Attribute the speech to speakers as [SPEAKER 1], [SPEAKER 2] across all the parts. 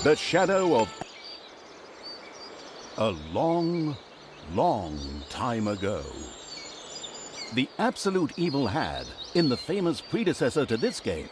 [SPEAKER 1] The shadow of a long, long time ago. The absolute evil had, in the famous predecessor to this game,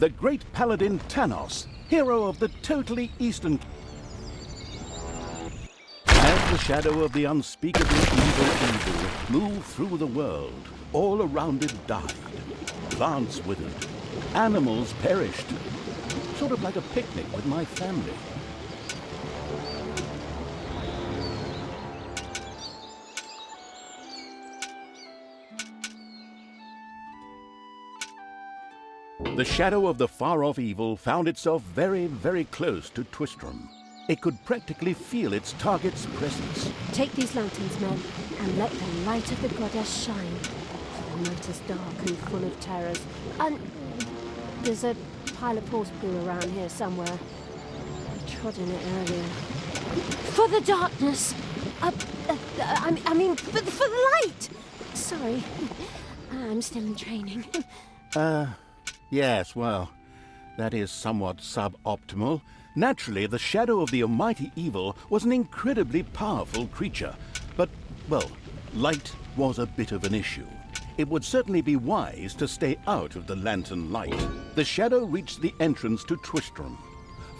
[SPEAKER 1] the great paladin Tanos, hero of the totally eastern. As the shadow of the unspeakably evil moved through the world, all around it died. Plants withered, animals perished. Sort of like a picnic with my family. The shadow of the far-off evil found itself very, very close to Twistram. It could practically feel its target's presence.
[SPEAKER 2] Take these lanterns, men, and let the light of the goddess shine. The night is dark and full of terrors. And there's a pile of horse poo around here somewhere. I trod in it earlier. For the darkness! I mean, for the light! Sorry, I'm still in training.
[SPEAKER 1] Yes, well, that is somewhat suboptimal. Naturally, the shadow of the almighty evil was an incredibly powerful creature. But, well, light was a bit of an issue. It would certainly be wise to stay out of the lantern light. The shadow reached the entrance to Twistram.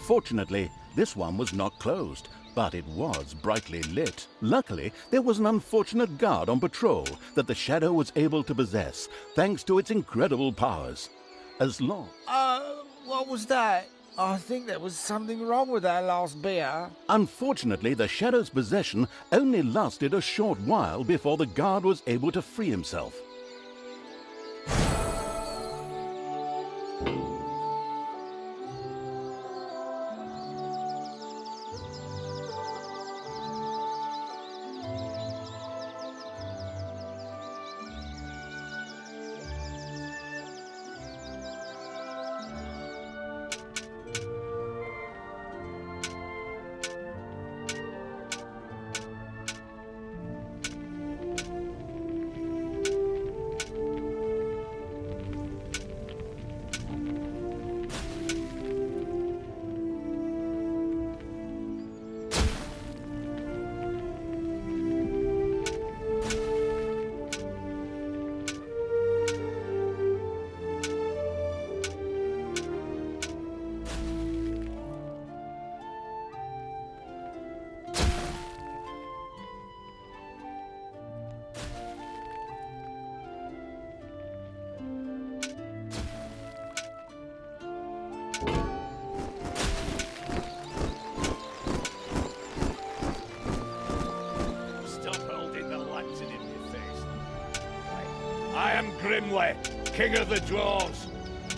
[SPEAKER 1] Fortunately, this one was not closed, but it was brightly lit. Luckily, there was an unfortunate guard on patrol that the shadow was able to possess, thanks to its incredible powers. As long...
[SPEAKER 3] What was that? I think there was something wrong with that last beer.
[SPEAKER 1] Unfortunately, the shadow's possession only lasted a short while before the guard was able to free himself.
[SPEAKER 4] I am Grimly, king of the dwarves,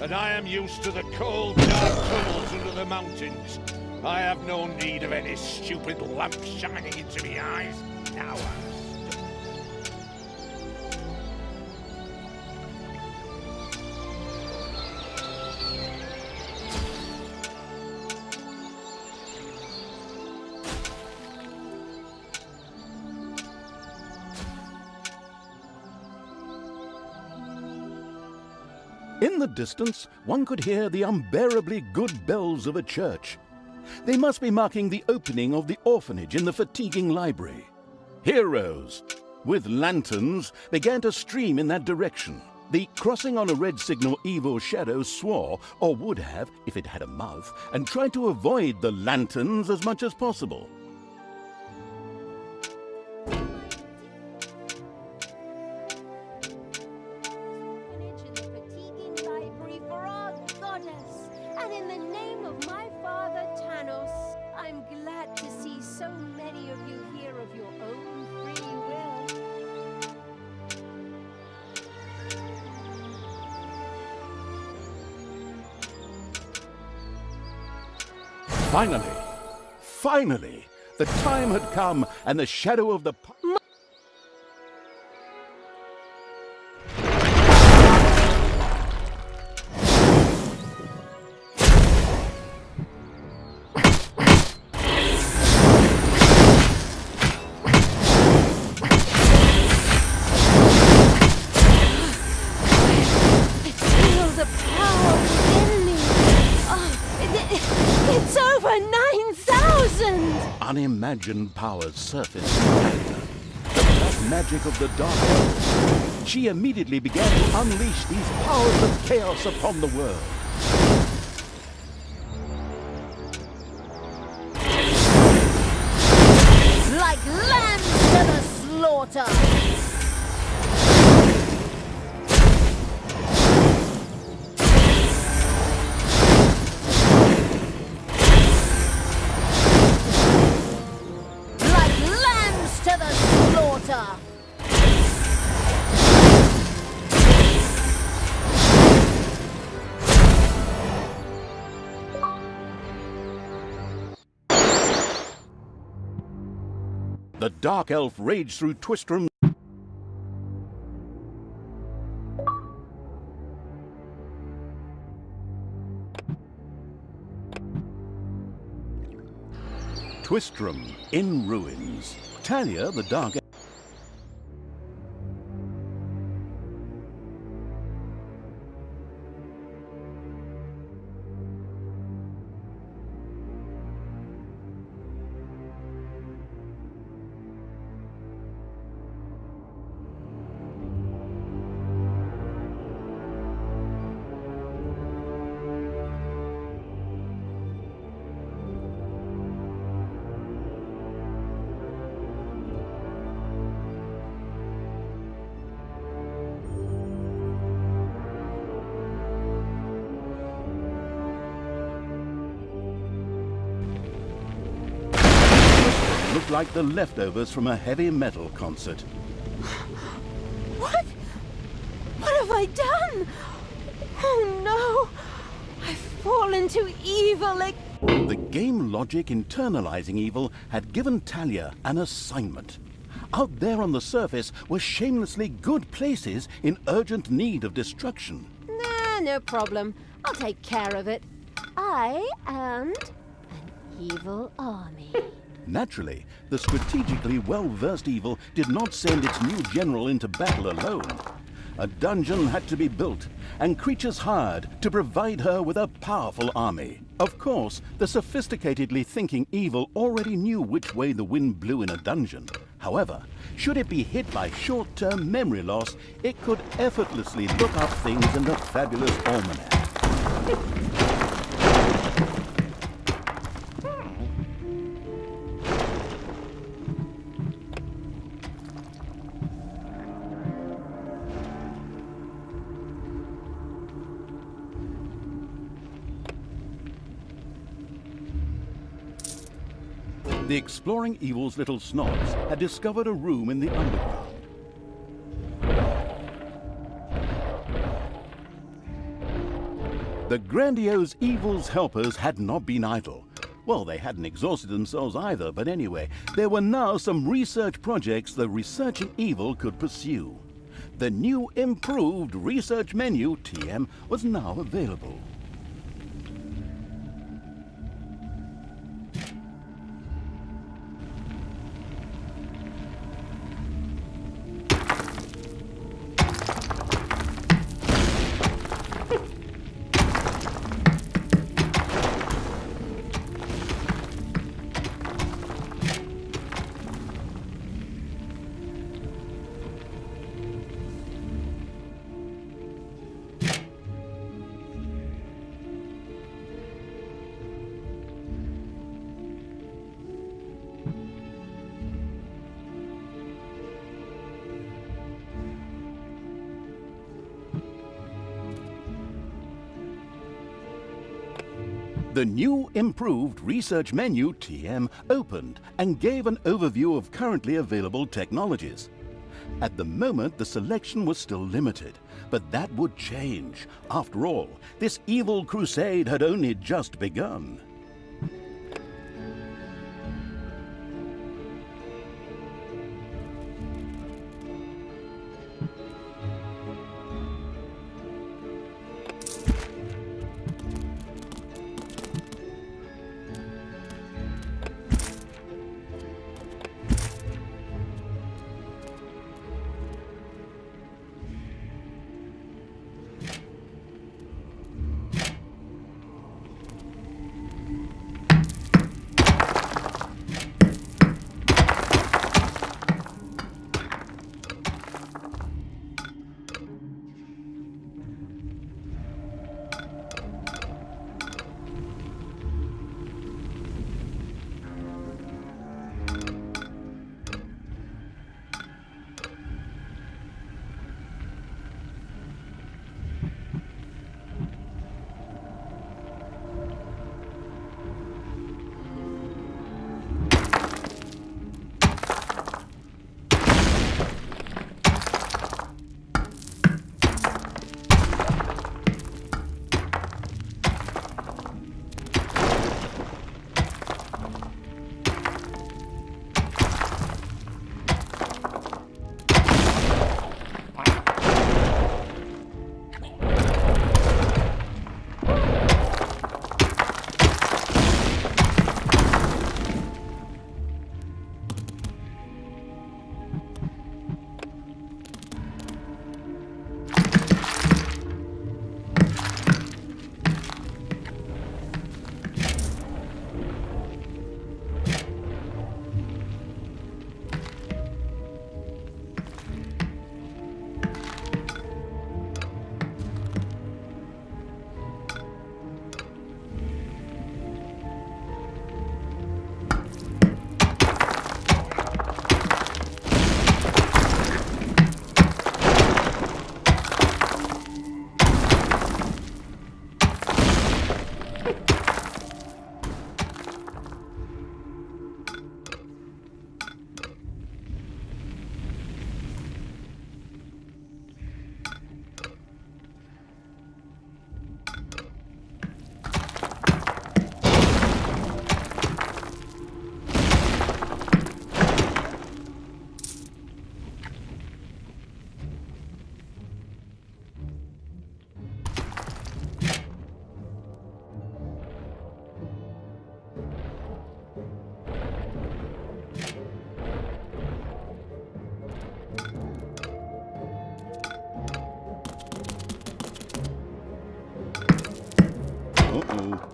[SPEAKER 4] and I am used to the cold, dark tunnels under the mountains. I have no need of any stupid lamp shining into my eyes. Now
[SPEAKER 1] In the distance, one could hear the unbearably good bells of a church. They must be marking the opening of the orphanage in the fatiguing library. Heroes with lanterns began to stream in that direction. The crossing on a red signal evil shadow swore, or would have if it had a mouth, and tried to avoid the lanterns as much as possible.
[SPEAKER 2] And in the name of my father Tanos,
[SPEAKER 1] Finally, the time had come, and the shadow of the...
[SPEAKER 2] Feel the power within me. It's over 9,000!
[SPEAKER 1] unimagined powers surfaced in Talia. The black magic of the Dark Elves. She immediately began to unleash these powers of chaos upon the world.
[SPEAKER 2] Like lambs to the slaughter! Like lambs to the slaughter!
[SPEAKER 1] The Dark Elf raged through Twistram. Twistram in ruins. Talia, the Dark Elf. Looked like the leftovers from a heavy metal concert.
[SPEAKER 2] What? What have I done? Oh no! I've fallen to evil again.
[SPEAKER 1] The game logic internalizing evil had given Talia an assignment. Out there on the surface were shamelessly good places in urgent need of destruction.
[SPEAKER 2] Nah, no problem. I'll take care of it. I and an evil army.
[SPEAKER 1] Naturally, the strategically well-versed evil did not send its new general into battle alone. A dungeon had to be built, and creatures hired to provide her with a powerful army. Of course, the sophisticatedly thinking evil already knew which way the wind blew in a dungeon. However, should it be hit by short-term memory loss, it could effortlessly look up things in the fabulous almanac. The exploring evil's little snods had discovered a room in the underground. The grandiose evil's helpers had not been idle. Well, they hadn't exhausted themselves either, but anyway, there were now some research projects the researching evil could pursue. The new improved research menu, TM, was now available. The new improved research menu, TM, opened and gave an overview of currently available technologies. At the moment, the selection was still limited, but that would change. After all, this evil crusade had only just begun.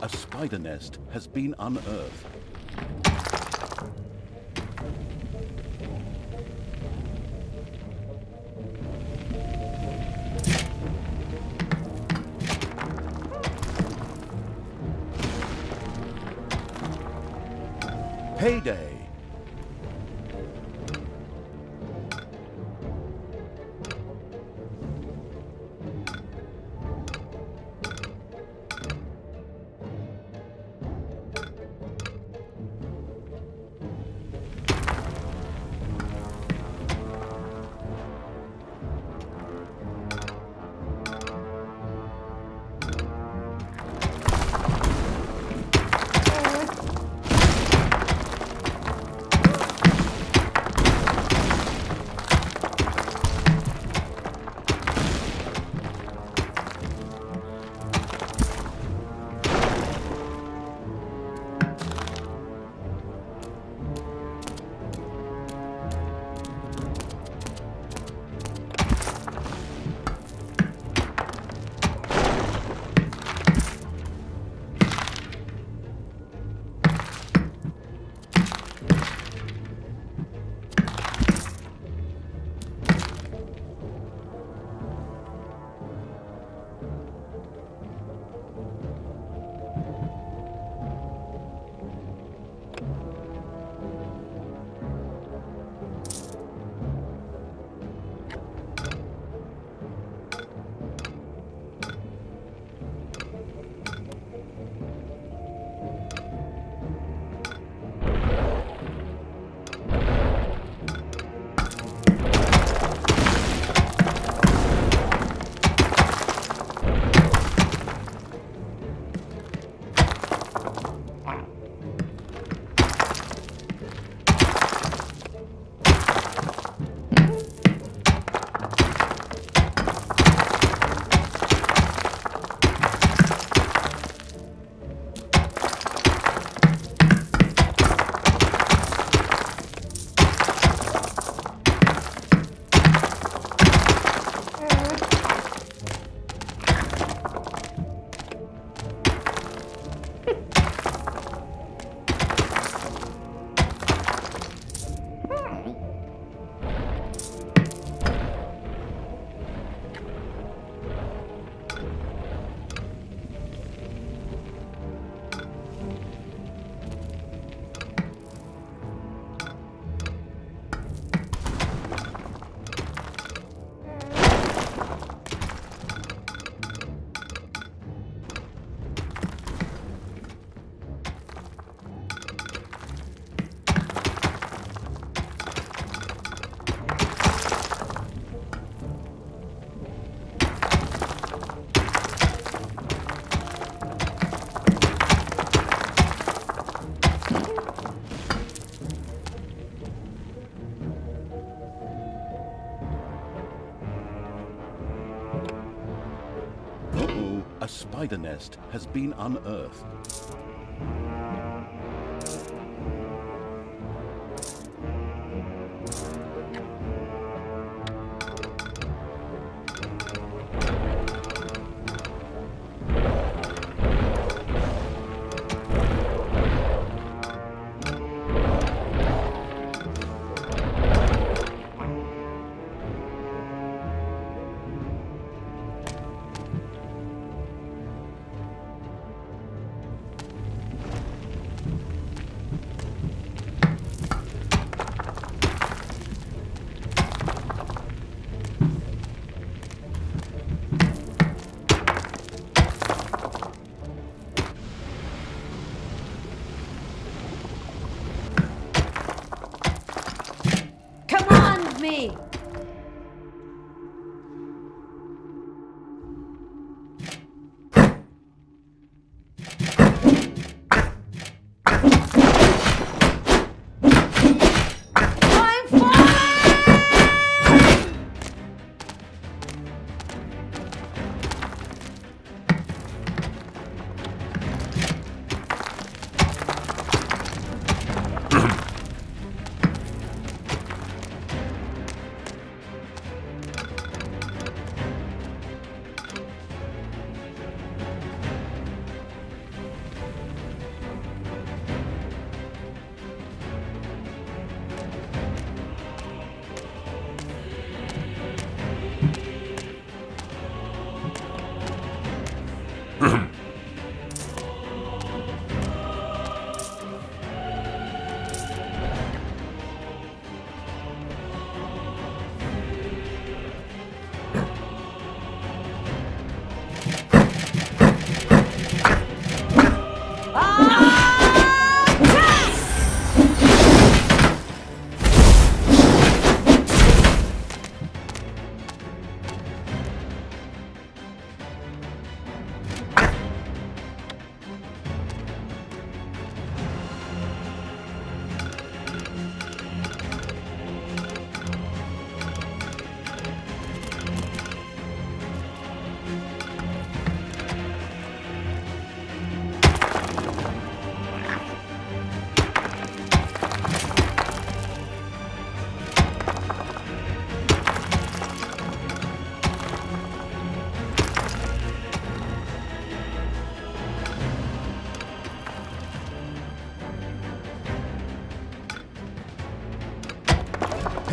[SPEAKER 1] a spider nest has been unearthed. Payday! A spider nest has been unearthed.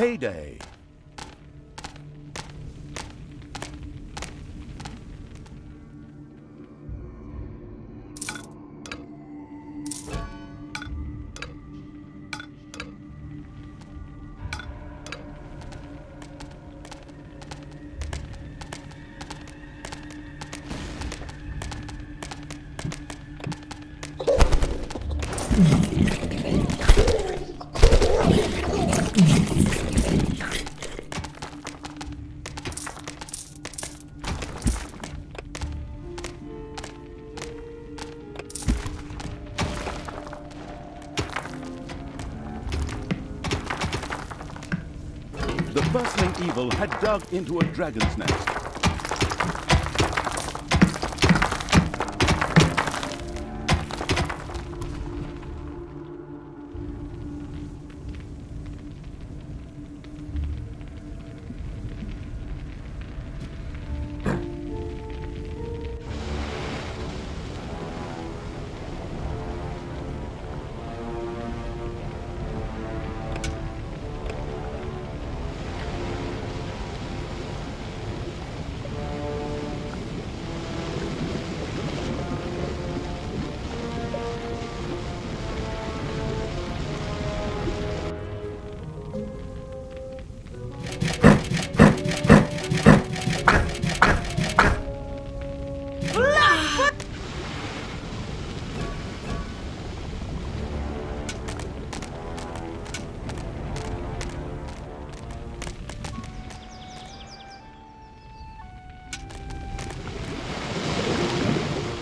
[SPEAKER 1] payday. The bustling evil had dug into a dragon's nest.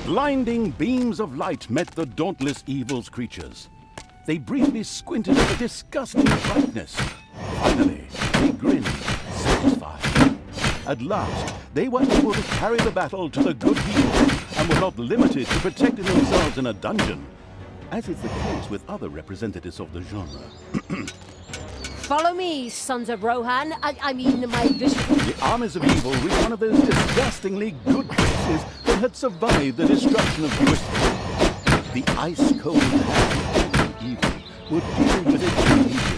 [SPEAKER 1] Blinding beams of light met the dauntless evil's creatures. They briefly squinted at the disgusting brightness. Finally, they grinned, satisfied. At last, they were able to carry the battle to the good people and were not limited to protecting themselves in a dungeon, as is the case with other representatives of the genre.
[SPEAKER 2] Follow me, sons of Rohan. I mean, my vision.
[SPEAKER 1] The armies of evil reached one of those disgustingly good places that had survived the destruction of Jerusalem. The ice-cold hand of evil would deal with it immediately.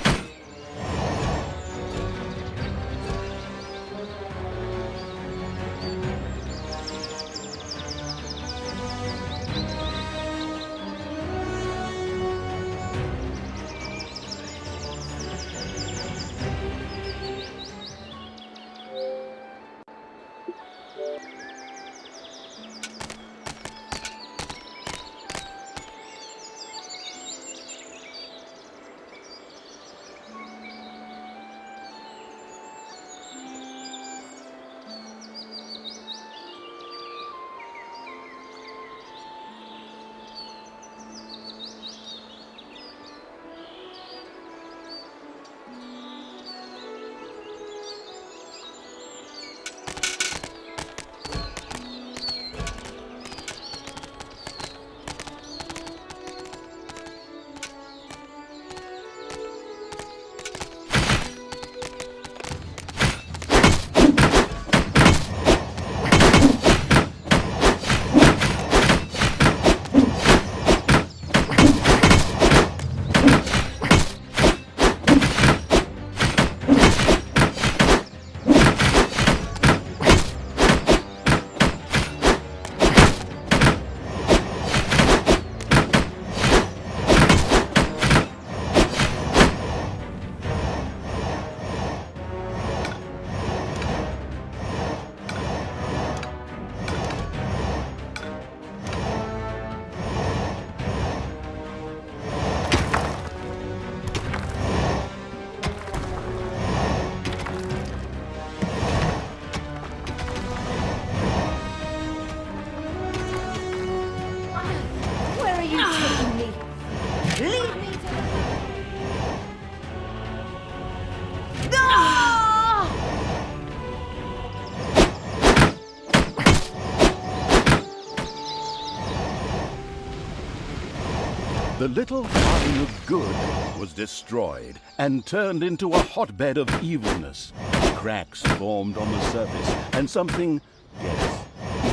[SPEAKER 1] The little garden of good was destroyed and turned into a hotbed of evilness. Cracks formed on the surface, and something, yes,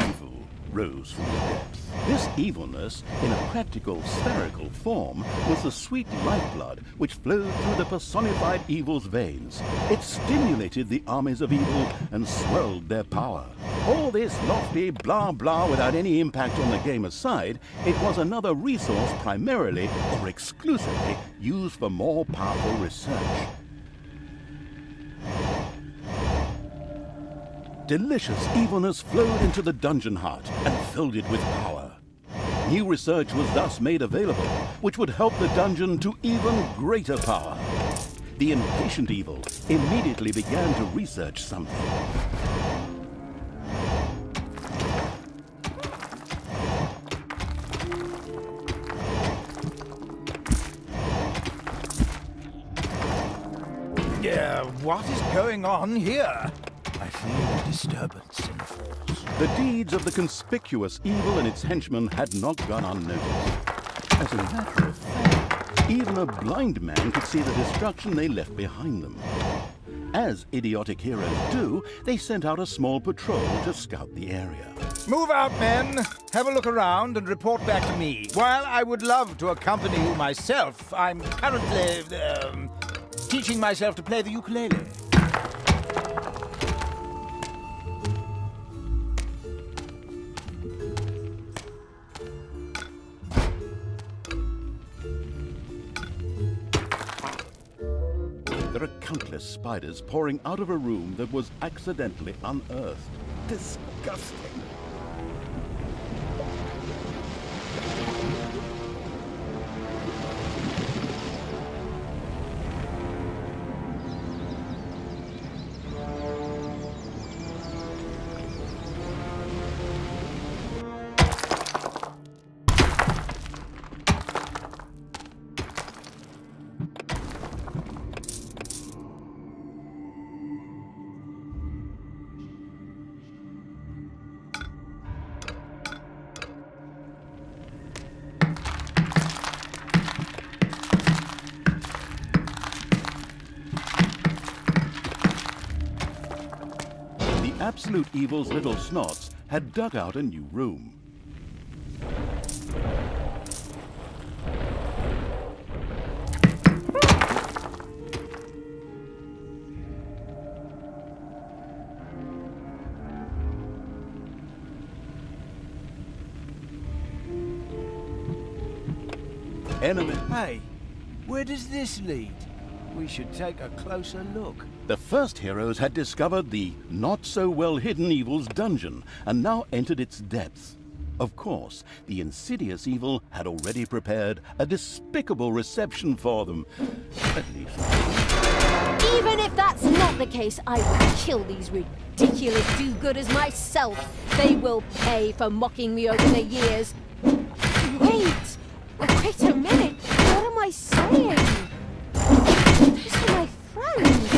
[SPEAKER 1] evil, rose from the depths. This evilness, in a practical spherical form, was the sweet lifeblood which flowed through the personified evil's veins. It stimulated the armies of evil and swelled their power. All this lofty blah blah without any impact on the game aside, it was another resource primarily or exclusively used for more powerful research. Delicious evilness flowed into the dungeon heart and filled it with power. New research was thus made available, which would help the dungeon to even greater power. The impatient evil immediately began to research something.
[SPEAKER 3] What is going on here? I feel a disturbance in the force.
[SPEAKER 1] The deeds of the conspicuous evil and its henchmen had not gone unnoticed. As a matter of fact, even a blind man could see the destruction they left behind them. As idiotic heroes do, they sent out a small patrol to scout the area.
[SPEAKER 3] Move out, men. Have a look around and report back to me. While I would love to accompany you myself, I'm currently, teaching myself to play the ukulele.
[SPEAKER 1] There are countless spiders pouring out of a room that was accidentally unearthed. Disgusting. Absolute Evil's little snots had dug out a new room. Enemy.
[SPEAKER 3] Hey, where does this lead? We should take a closer look.
[SPEAKER 1] The first heroes had discovered the not-so-well-hidden evil's dungeon and now entered its depths. Of course, the insidious evil had already prepared a despicable reception for them. At least.
[SPEAKER 2] Even if that's not the case, I will kill these ridiculous do-gooders myself. They will pay for mocking me over the years. Wait! Wait a minute! What am I saying? Those are my friends!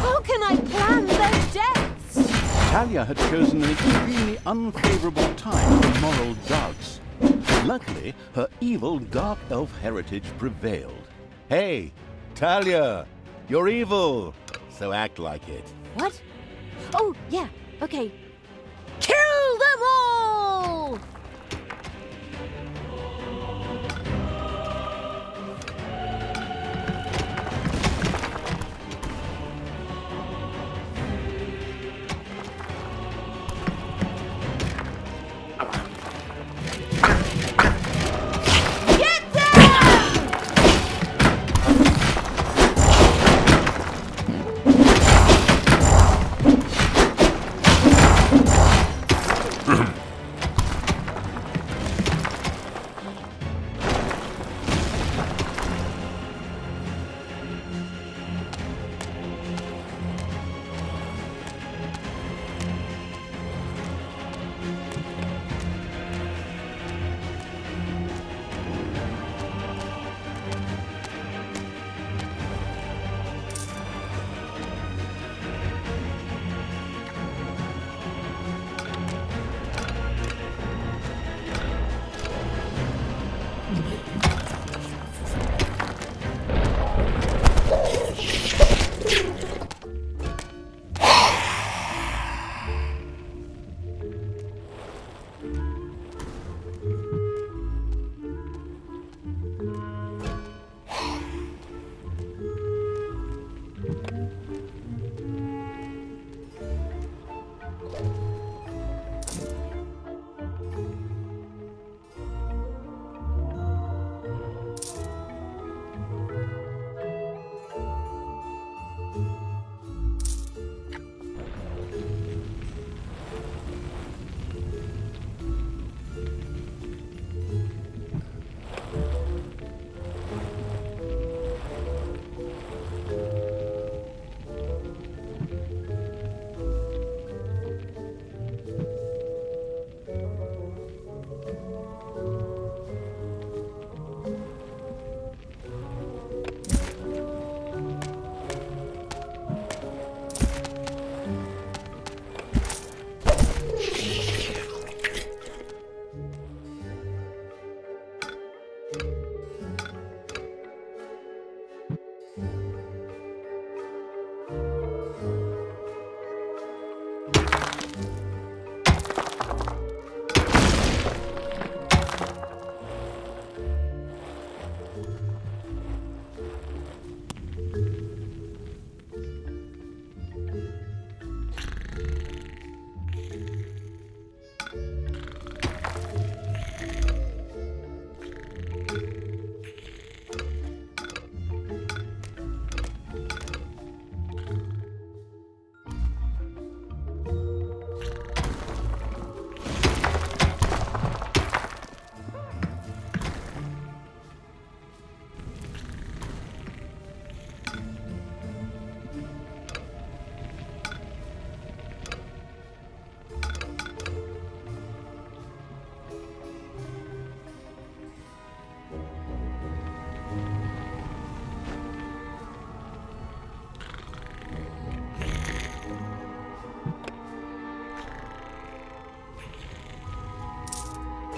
[SPEAKER 2] How can I plan their deaths?
[SPEAKER 1] Talia had chosen an extremely unfavorable time for moral doubts. Luckily, her evil dark elf heritage prevailed. Hey, Talia, you're evil, so act like it.
[SPEAKER 2] What? Oh, yeah, okay. Kill them all!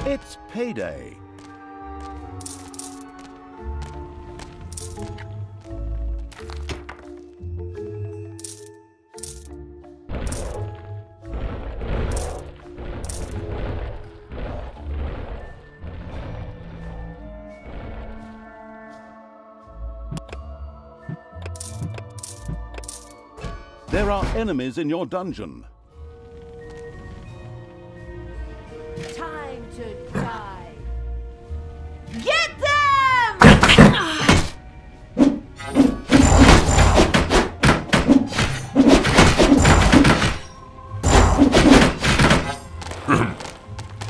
[SPEAKER 1] It's payday. There are enemies in your dungeon.
[SPEAKER 2] Time to die. Get them!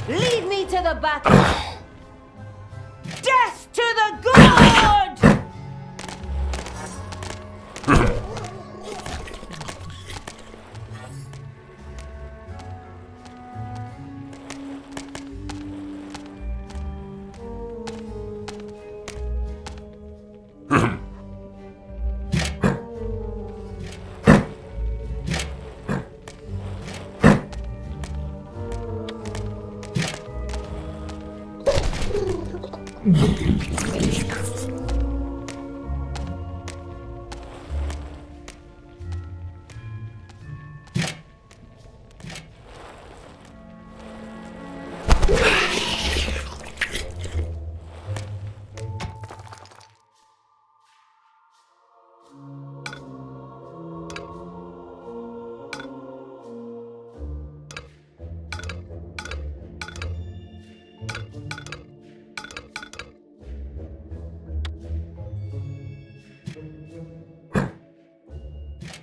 [SPEAKER 2] Lead me to the battle. Death to the good!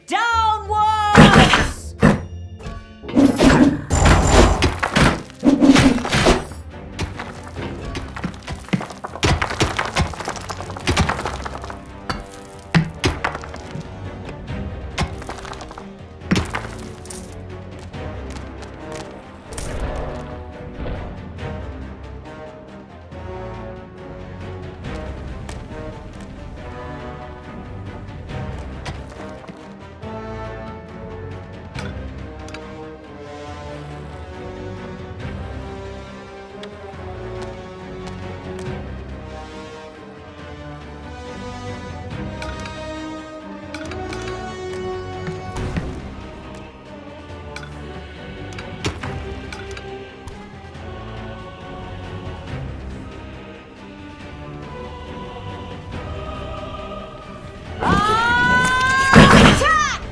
[SPEAKER 2] Downwards! Attack!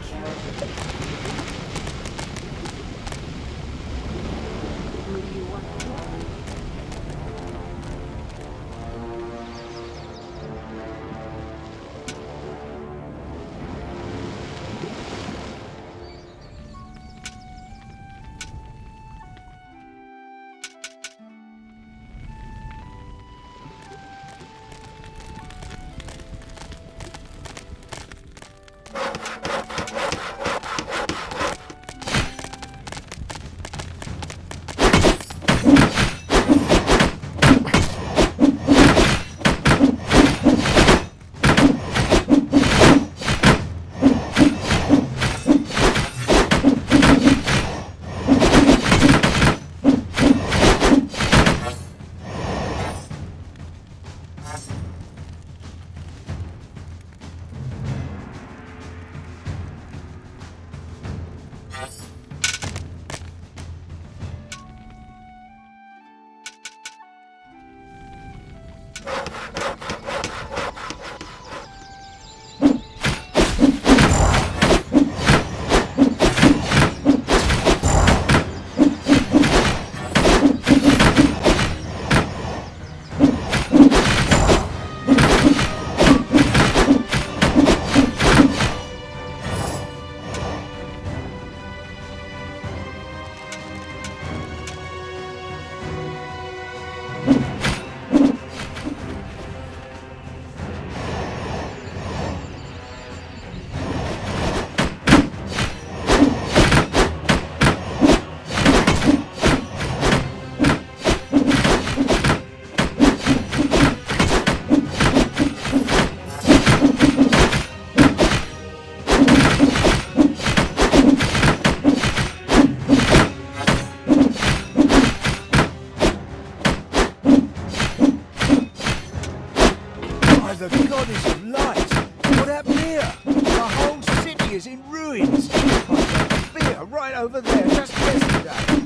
[SPEAKER 3] over there, just yesterday.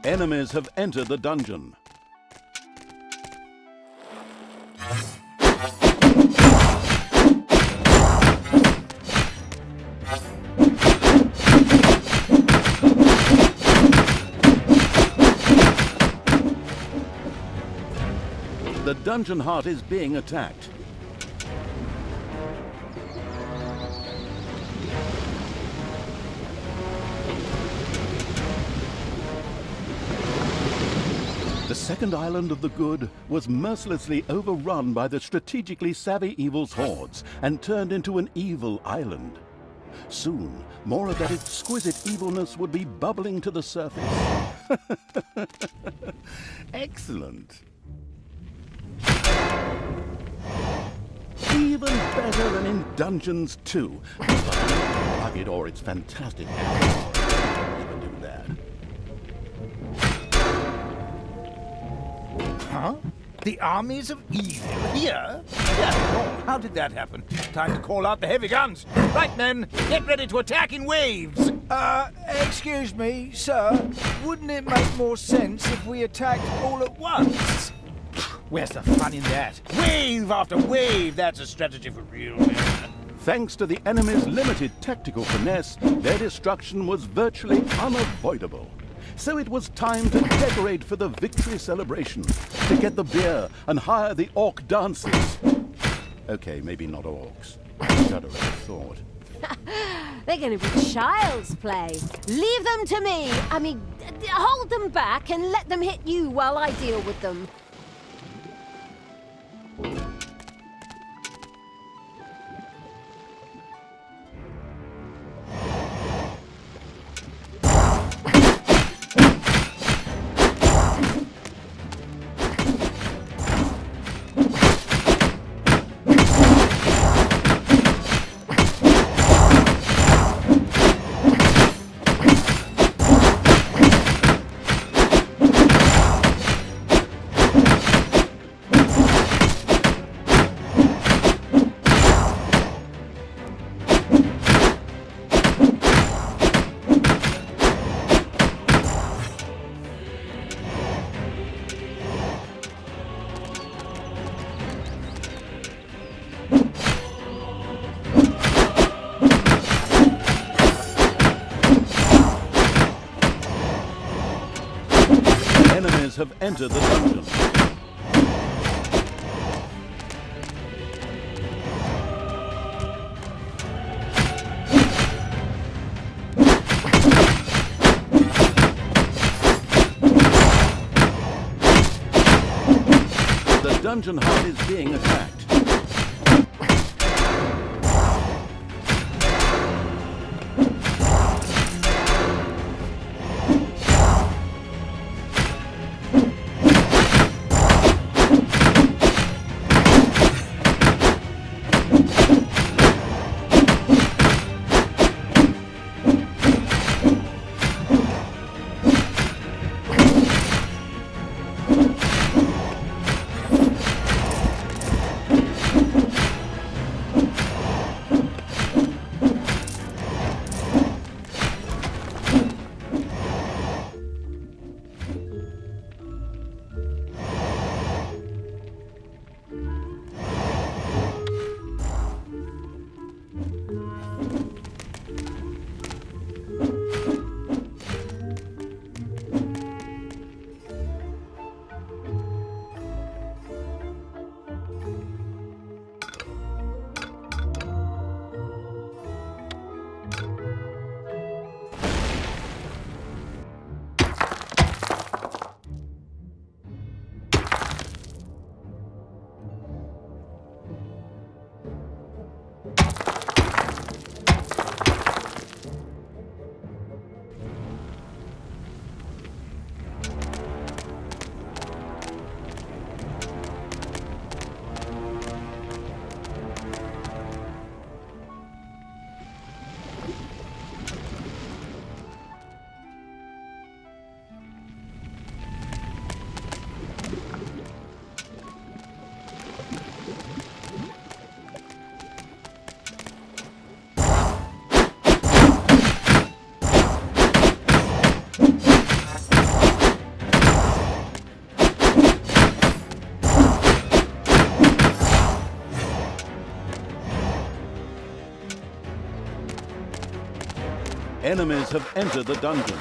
[SPEAKER 1] Enemies have entered the dungeon. The dungeon heart is being attacked. The second island of the good was mercilessly overrun by the strategically savvy evil's hordes and turned into an evil island. Soon, more of that exquisite evilness would be bubbling to the surface. Excellent. Even better than in Dungeons 2. Plug it or it's fantastic. Never do that.
[SPEAKER 3] Huh? The armies of evil here? Yeah, how did that happen? Time to call out the heavy guns. Right, men, get ready to attack in waves. Excuse me, sir. Wouldn't it make more sense if we attacked all at once? Where's the fun in that? Wave after wave, that's a strategy for real men.
[SPEAKER 1] Thanks to the enemy's limited tactical finesse, their destruction was virtually unavoidable. So it was time to decorate for the victory celebration, to get the beer and hire the orc dancers. Okay, maybe not orcs. Shudder at the thought.
[SPEAKER 2] They're going to be child's play. Leave them to me. I mean, hold them back and let them hit you while I deal with them.
[SPEAKER 1] Enemies have entered the dungeon. The dungeon heart is being attacked. Enemies have entered the dungeon.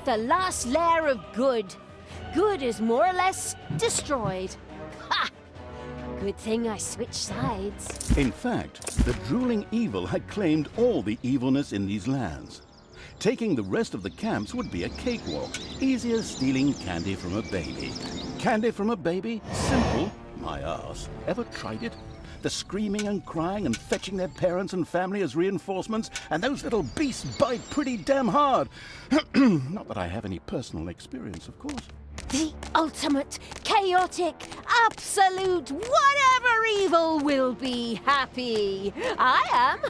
[SPEAKER 2] The last lair of good. Good is more or less destroyed. Ha! Good thing I switched sides.
[SPEAKER 1] In fact, the drooling evil had claimed all the evilness in these lands. Taking the rest of the camps would be a cakewalk, easy as stealing candy from a baby. Candy from a baby? Simple. My arse. Ever tried it? The screaming and crying and fetching their parents and family as reinforcements, and those little beasts bite pretty damn hard. Not that I have any personal experience, of course.
[SPEAKER 2] The ultimate, chaotic, absolute, whatever evil will be happy. I am.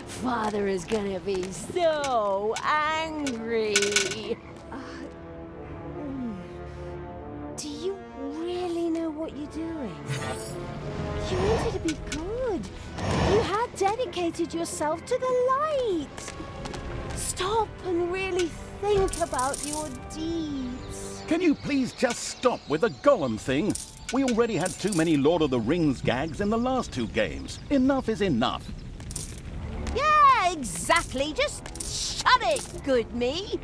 [SPEAKER 2] Father is gonna be so angry. Do you really know what you're doing? You wanted to be good. You had dedicated yourself to the light. Stop and really think about your deeds.
[SPEAKER 1] Can you please just stop with the golem thing? We already had too many Lord of the Rings gags in the last 2 games. Enough is enough.
[SPEAKER 2] Yeah, exactly. Just shut it, good me.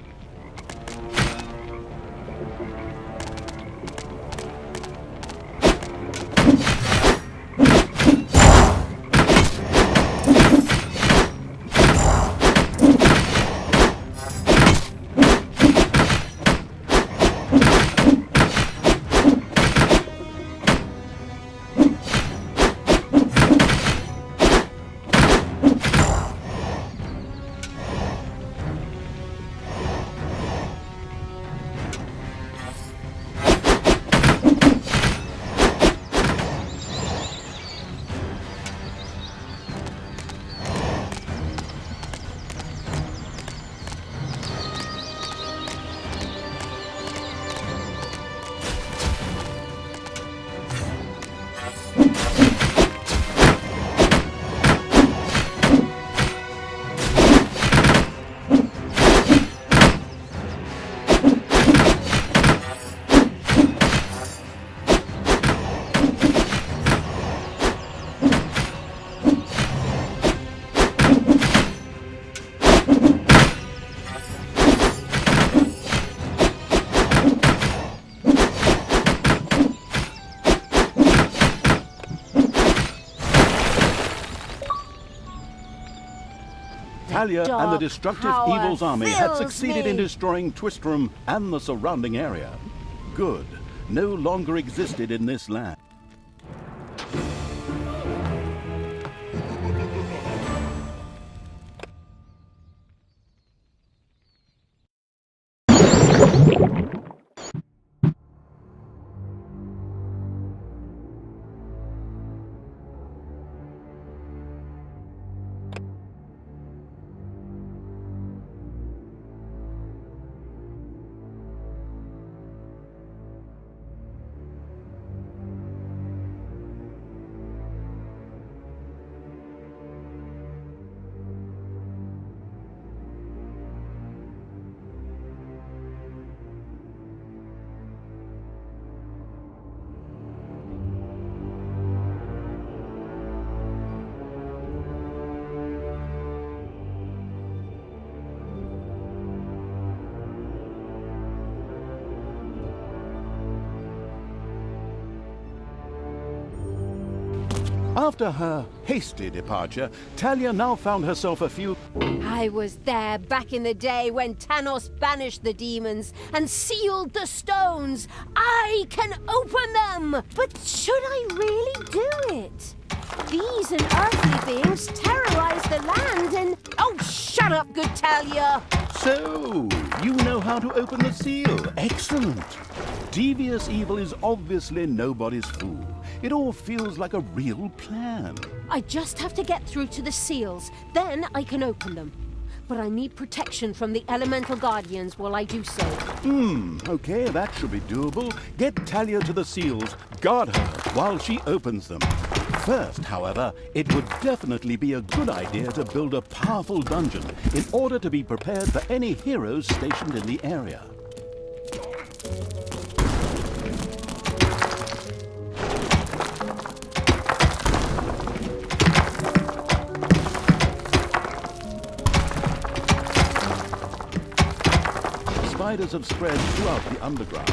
[SPEAKER 1] Talia and the destructive
[SPEAKER 2] power
[SPEAKER 1] evil's army had
[SPEAKER 2] fills
[SPEAKER 1] succeeded in
[SPEAKER 2] me.
[SPEAKER 1] destroying Twistrom and the surrounding area. Good no longer existed in this land. After her hasty departure, Talia now found herself a few...
[SPEAKER 2] I was there back in the day when Thanos banished the demons and sealed the stones. I can open them! But should I really do it? These unearthly beings terrorize the land and... Oh, shut up, good Talia!
[SPEAKER 1] So, you know how to open the seal. Excellent. Devious evil is obviously nobody's fool. It all feels like a real plan.
[SPEAKER 2] I just have to get through to the seals. Then I can open them. But I need protection from the elemental guardians while I do so.
[SPEAKER 1] Okay, that should be doable. Get Talia to the seals. Guard her while she opens them. First, however, it would definitely be a good idea to build a powerful dungeon in order to be prepared for any heroes stationed in the area. Spiders have spread throughout the underground.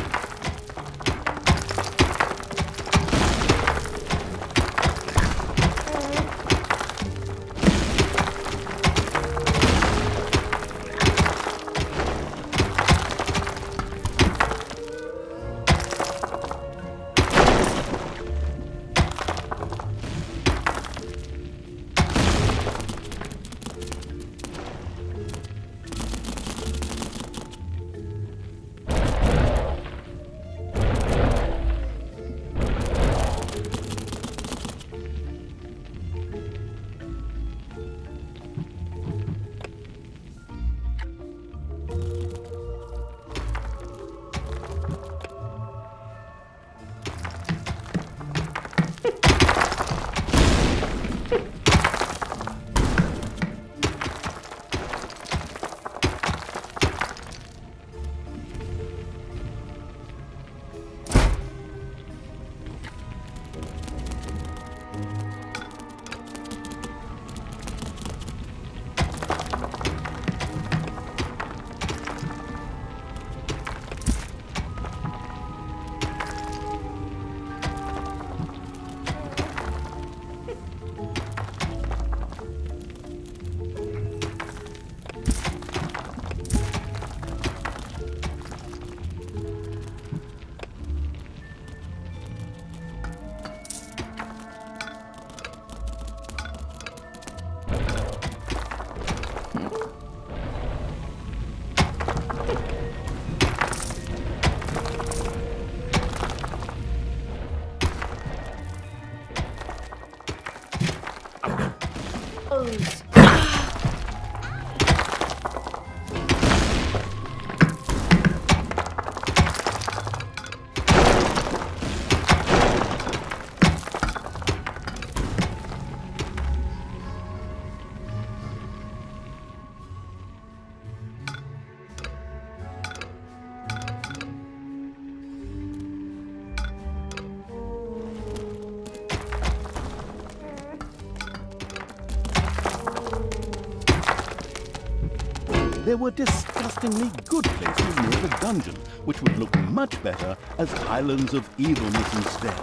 [SPEAKER 1] There were disgustingly good places near the dungeon, which would look much better as islands of evilness instead,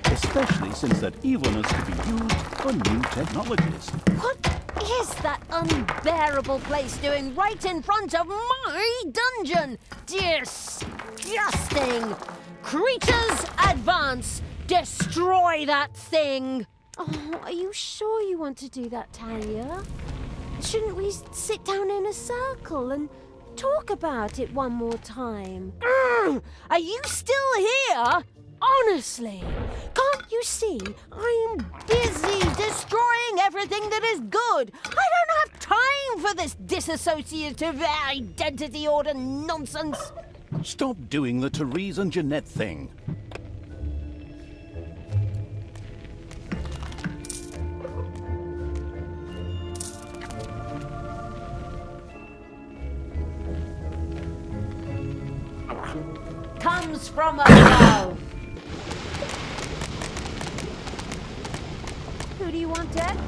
[SPEAKER 1] especially since that evilness could be used for new technologies.
[SPEAKER 2] What is that unbearable place doing right in front of my dungeon? Disgusting! Creatures, advance! Destroy that thing! Oh, are you sure you want to do that, Talia? Shouldn't we sit down in a circle and talk about it one more time? Are you still here? Honestly, can't you see I'm busy destroying everything that is good? I don't have time for this dissociative identity order nonsense.
[SPEAKER 1] Stop doing the Therese and Jeanette thing.
[SPEAKER 2] Comes from above. Who do you want, Ed?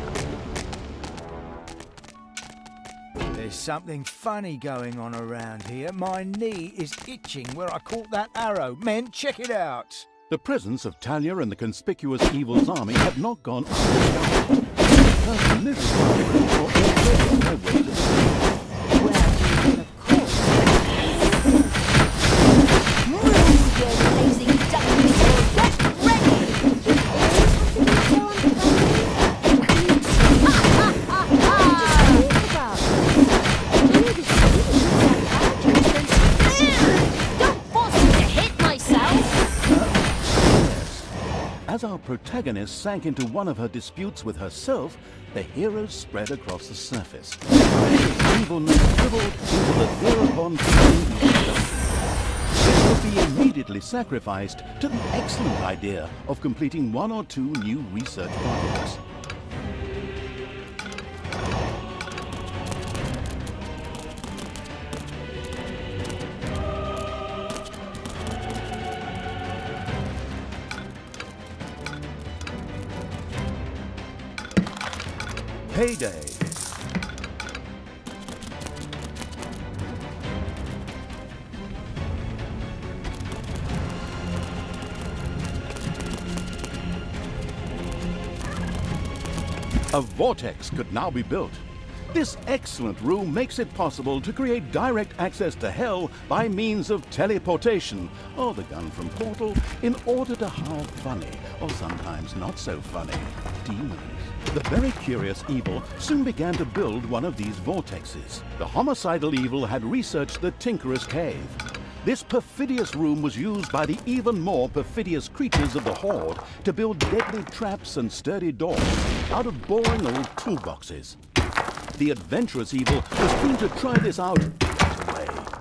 [SPEAKER 3] There's something funny going on around here. My knee is itching where I caught that arrow. Men, check it out.
[SPEAKER 1] The presence of Talia and the conspicuous evil's army had not gone undiscovered. The person this is were already on their way to the sea.
[SPEAKER 2] Well, of course. Move, you lazy ducklings! Get ready! You always have to be so
[SPEAKER 1] As our protagonist sank into one of her disputes with herself, the heroes spread across the surface. The evilness dribbled into the thereupon flaming monster. It would be immediately sacrificed to the excellent idea of completing one or two new research projects. Payday. A vortex could now be built. This excellent room makes it possible to create direct access to Hell by means of teleportation, or the gun from Portal, in order to hire funny, or sometimes not so funny, demons. The very curious evil soon began to build one of these vortexes. The homicidal evil had researched the Tinkerer's Cave. This perfidious room was used by the even more perfidious creatures of the Horde to build deadly traps and sturdy doors out of boring old toolboxes. The adventurous evil was keen to try this out right away.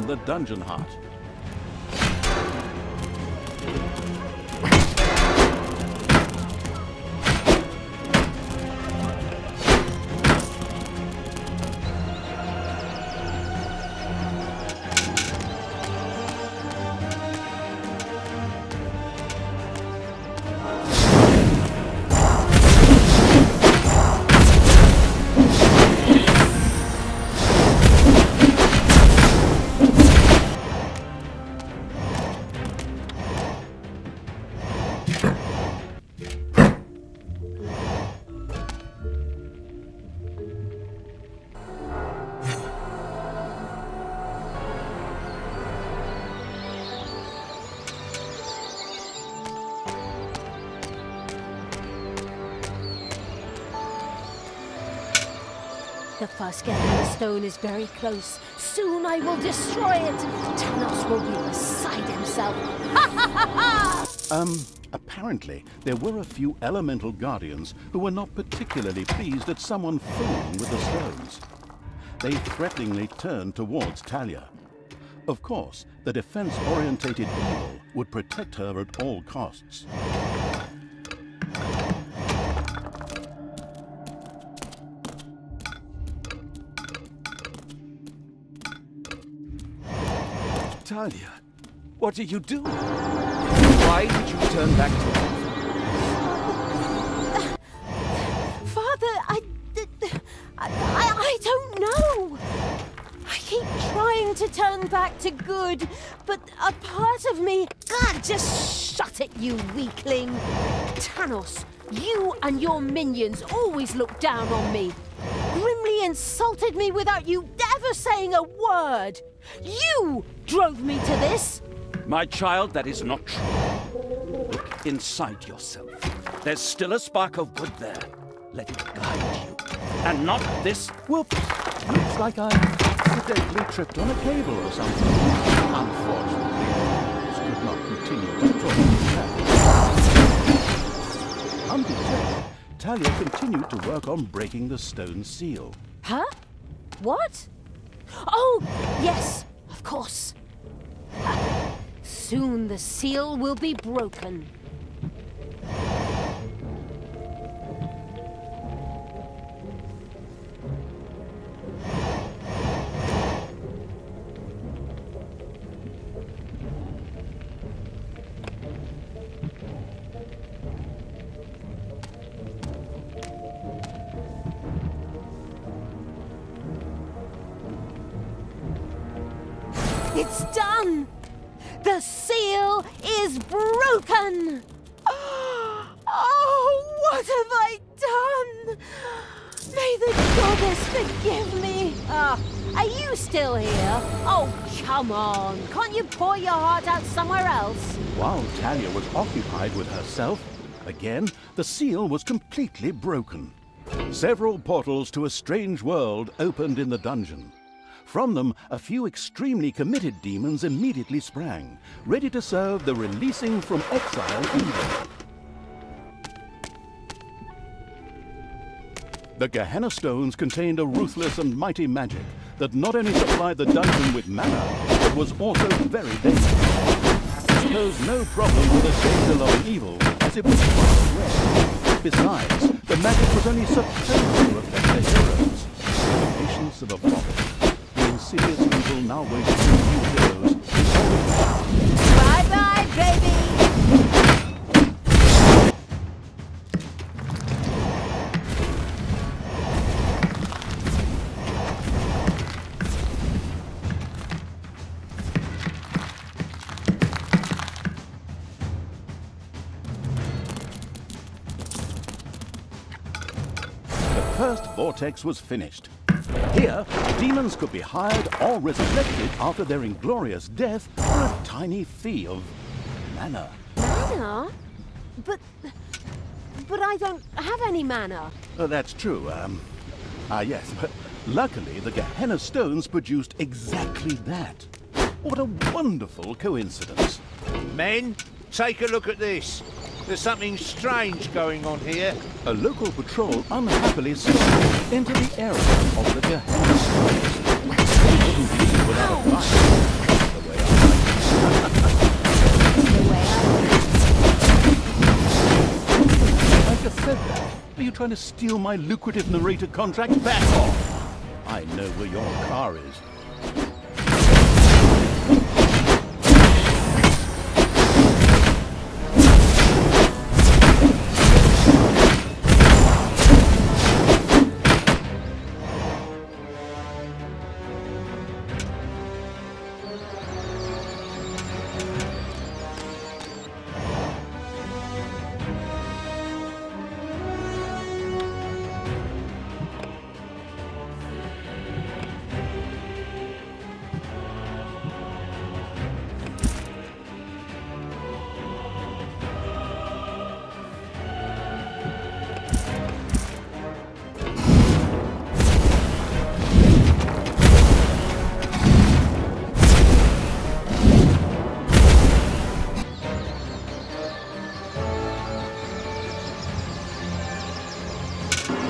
[SPEAKER 1] the dungeon heart.
[SPEAKER 2] The first Gehenna stone is very close. Soon I will destroy it. Tanos will be beside himself.
[SPEAKER 1] Apparently, there were a few elemental guardians who were not particularly pleased at someone fooling with the stones. They threateningly turned towards Talia. Of course, the defense-orientated evil would protect her at all costs.
[SPEAKER 5] Talia, what are you doing? Why did you turn back to me?
[SPEAKER 2] Father, I don't know. I keep trying to turn back to good, but a part of me... God, just shut it, you weakling. Tanos, you and your minions always look down on me. Grimly insulted me without you ever saying a word. You drove me to this.
[SPEAKER 5] My child, that is not true. Look inside yourself. There's still a spark of good there. Let it guide you. And not this.
[SPEAKER 1] Whoops! Looks like I accidentally tripped on a cable or something. Unfortunately, this could not continue to talk. Undeterred, Talia continued to work on breaking the stone seal.
[SPEAKER 2] Huh? What? Oh, yes, of course. Soon the seal will be broken. It's done! The seal is broken! Oh, what have I done? May the goddess forgive me! Are you still here? Oh, come on! Can't you pour your heart out somewhere else?
[SPEAKER 1] While Talia was occupied with herself, again, the seal was completely broken. Several portals to a strange world opened in the dungeon. From them, a few extremely committed demons immediately sprang, ready to serve the releasing from exile evil. The Gehenna stones contained a ruthless and mighty magic that not only supplied the dungeon with mana, but was also very dangerous. This posed no problem with the danger-loving evil, as it was quite rare. Besides, the magic was only supposed to affect the heroes. The patience of a prophet. Insidious evil now waits for new heroes.
[SPEAKER 2] Bye-bye, baby!
[SPEAKER 1] The first vortex was finished. Here, demons could be hired or resurrected after their inglorious death for a tiny fee of mana.
[SPEAKER 2] Mana? But I don't have any mana.
[SPEAKER 1] That's true, yes, but luckily the Gehenna stones produced exactly that. What a wonderful coincidence.
[SPEAKER 4] Men, take a look at this. There's something strange going on here.
[SPEAKER 1] A local patrol unhappily stumbled into the area of the Gehenna stones. They wouldn't leave without a fight. trying to steal my lucrative narrator contract? Back off! I know where your car is.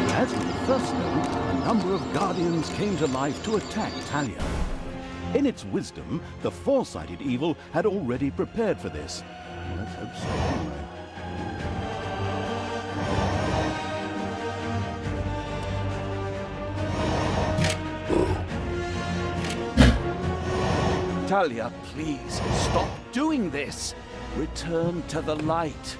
[SPEAKER 1] As we first know, a number of Guardians came to life to attack Talia. In its wisdom, the Foresighted Evil had already prepared for this. Let's hope so, anyway.
[SPEAKER 5] Talia, please, stop doing this. Return to the light.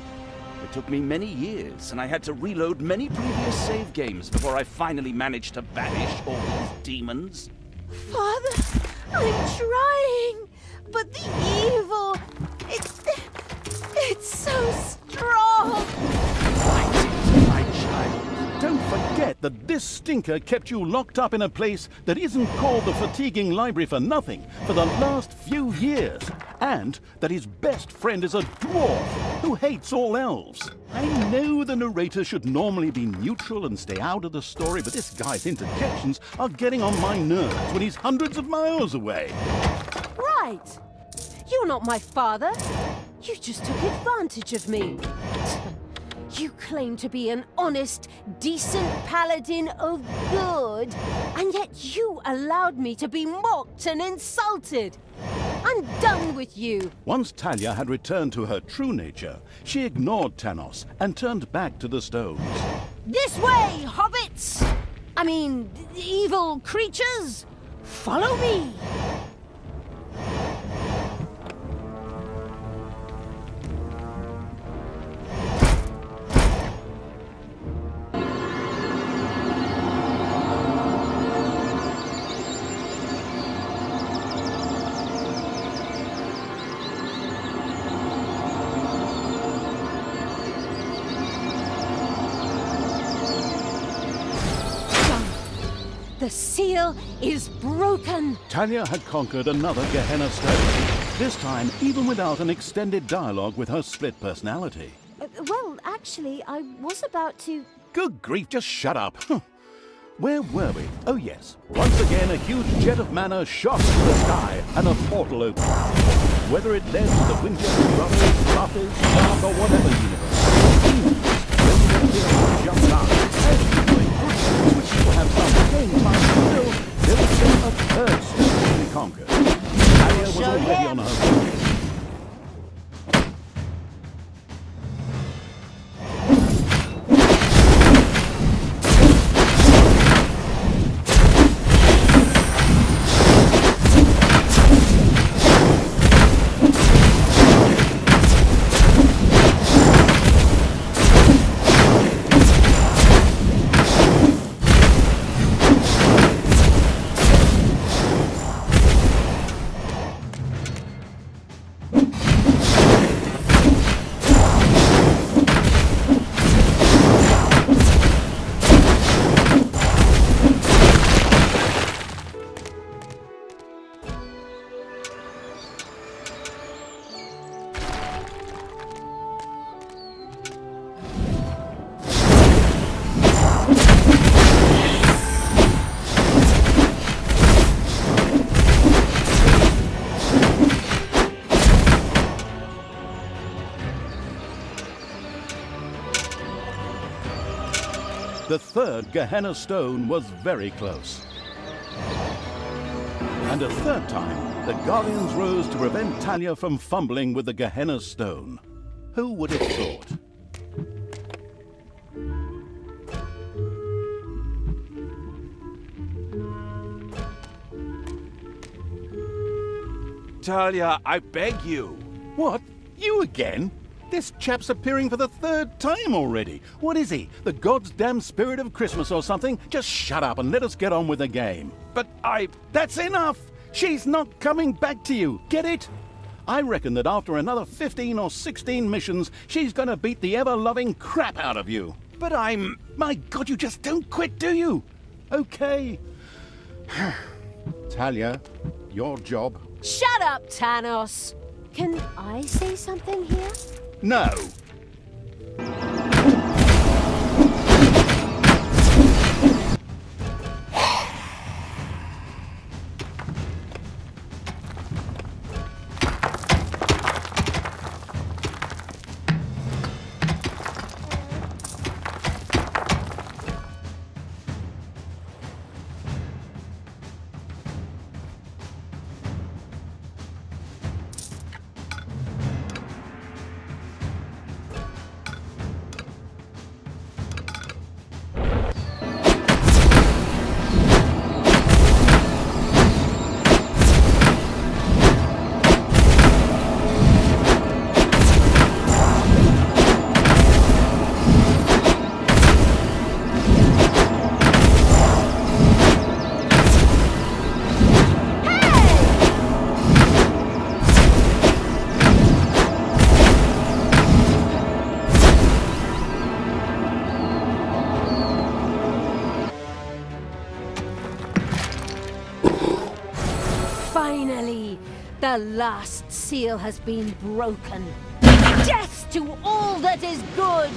[SPEAKER 5] It took me many years, and I had to reload many previous save games before I finally managed to banish all these demons.
[SPEAKER 2] Father, I'm trying, but the evil, it's so strong.
[SPEAKER 5] Fight it, my child.
[SPEAKER 1] Don't forget that this stinker kept you locked up in a place that isn't called the Fatiguing Library for nothing for the last few years, and that his best friend is a dwarf who hates all elves. I know the narrator should normally be neutral and stay out of the story, but this guy's interjections are getting on my nerves when he's hundreds of miles away.
[SPEAKER 2] Right. You're not my father. You just took advantage of me. You claim to be an honest, decent paladin of good, and yet you allowed me to be mocked and insulted. I'm done with you.
[SPEAKER 1] Once Talia had returned to her true nature, she ignored Tanos and turned back to the stones.
[SPEAKER 2] This way, hobbits! I mean, evil creatures! Follow me! The seal is broken!
[SPEAKER 1] Talia had conquered another Gehenna Stone, this time even without an extended dialogue with her split personality.
[SPEAKER 2] Well, actually, I was about to...
[SPEAKER 1] Good grief, just shut up. Where were we? Oh yes, once again a huge jet of mana shot into the sky and a portal opened. Whether it led to the Winchester Brothers, Buffers, Dark, or whatever universe, demons jumped out. Which will have some game time still, there was still a third stone to be conquered. Talia was already on her way. The third Gehenna Stone was very close. And a third time, the Guardians rose to prevent Talia from fumbling with the Gehenna Stone. Who would have thought?
[SPEAKER 5] Talia, I beg you.
[SPEAKER 1] What? You again? This chap's appearing for the third time already. What is he? The God's damn spirit of Christmas or something? Just shut up and let us get on with the game.
[SPEAKER 5] But
[SPEAKER 1] That's enough! She's not coming back to you. Get it? I reckon that after another 15 or 16 missions, she's gonna beat the ever-loving crap out of you.
[SPEAKER 5] But
[SPEAKER 1] My God, you just don't quit, do you? Okay. Talia, your job.
[SPEAKER 2] Shut up, Thanos! Can I say something here?
[SPEAKER 1] No.
[SPEAKER 2] Finally, the last seal has been broken. Death to all that is good!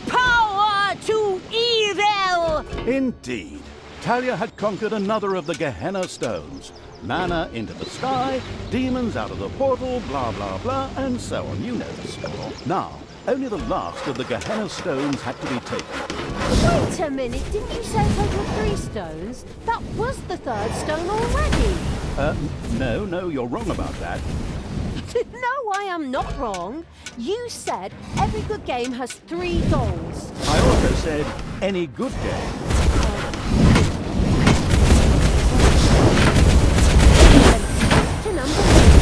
[SPEAKER 2] Power to evil!
[SPEAKER 1] Indeed. Talia had conquered another of the Gehenna stones. Mana into the sky, demons out of the portal, blah blah blah, and so on. You know the score. Now, only the last of the Gehenna stones had to be taken.
[SPEAKER 2] Wait a minute, didn't you say there were 3 stones? That was the 3rd stone already.
[SPEAKER 1] No, you're wrong about that.
[SPEAKER 2] No, I am not wrong. You said every good game has 3 goals.
[SPEAKER 1] I also said any good game.
[SPEAKER 2] To number 3.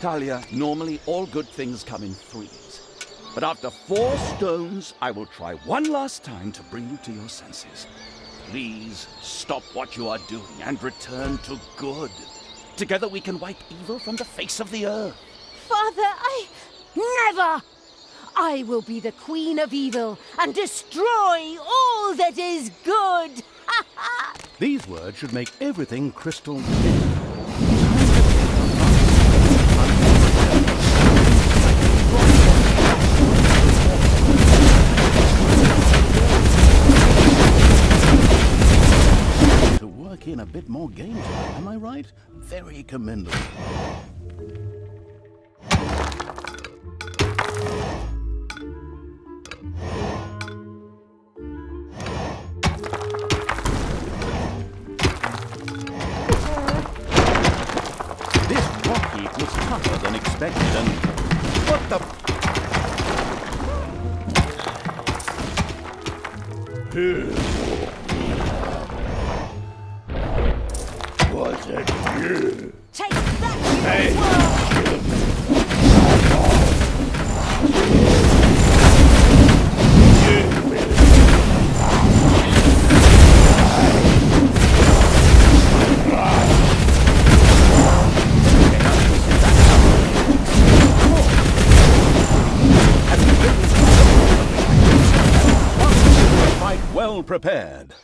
[SPEAKER 5] Talia, normally all good things come in 3s. But after 4 stones, I will try one last time to bring you to your senses. Please stop what you are doing and return to good. Together we can wipe evil from the face of the earth.
[SPEAKER 2] Father, I never! I will be the Queen of Evil and destroy all that is good!
[SPEAKER 1] These words should make everything crystal clear. To work in a bit more gameplay, am I right? Very commendable. This rock heap was tougher than expected and... What the...
[SPEAKER 4] Was it you?
[SPEAKER 2] Take that, you world!
[SPEAKER 1] Fight well prepared.